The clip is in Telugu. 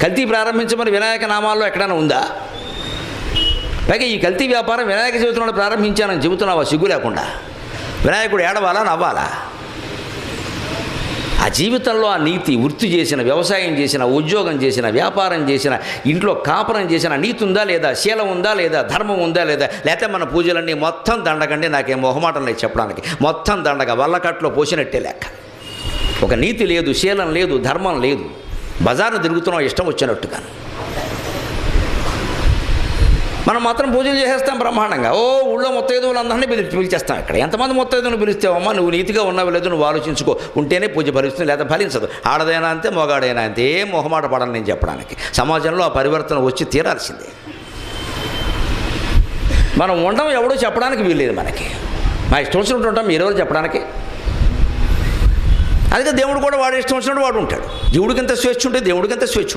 కల్తీ ప్రారంభించమని వినాయక నామాల్లో ఎక్కడైనా ఉందా? పైగా ఈ కల్తీ వ్యాపారం వినాయక చవితి నాడు ప్రారంభించానని చెబుతున్నావా సిగ్గు లేకుండా? వినాయకుడు ఏడవాలా నవ్వాలా? ఆ జీవితంలో ఆ నీతి, వృత్తి చేసిన, వ్యవసాయం చేసిన, ఉద్యోగం చేసిన, వ్యాపారం చేసిన, ఇంట్లో కాపురం చేసిన నీతి ఉందా లేదా? శీలం ఉందా లేదా? ధర్మం ఉందా లేదా? లేకపోతే మన పూజలన్నీ మొత్తం దండకండి, నాకేం మొహమాటం లేదు చెప్పడానికి, మొత్తం దండగ, వల్లకట్లో పోసినట్టే లెక్క. ఒక నీతి లేదు, శీలం లేదు, ధర్మం లేదు, బజార్ను తిరుగుతున్నాం ఇష్టం వచ్చినట్టుగా. మనం మాత్రం పూజలు చేసేస్తాం బ్రహ్మాండంగా. ఊళ్ళో ముత్తైదువులు అందరినీ పిలిచేస్తాం. ఇక్కడ ఎంతమంది ముత్తైదువులు పిలిస్తావమ్మా? నువ్వు నీతిగా ఉన్నావు లేదు, నువ్వు ఆలోచించుకో, ఉంటేనే పూజ ఫలిస్తుంది, లేదా ఫలించదు. ఆడదైనా అంతే, మొగాడైనా అంతే. ఏం మొహమాట పడాలి నేను చెప్పడానికి. సమాజంలో ఆ పరివర్తన వచ్చి తీరాల్సిందే. మనం ఉండడం ఎవడో చెప్పడానికి వీల్లేదు మనకి. మా ఇష్టం వచ్చినట్టు ఉంటాం, మీరెవరు చెప్పడానికి? అందుకే దేవుడు కూడా వాడు ఇష్టం వచ్చినట్టు వాడు ఉంటాడు. జీవుడికింత స్వేచ్ఛ ఉంటే దేవుడికింత స్వేచ్ఛ.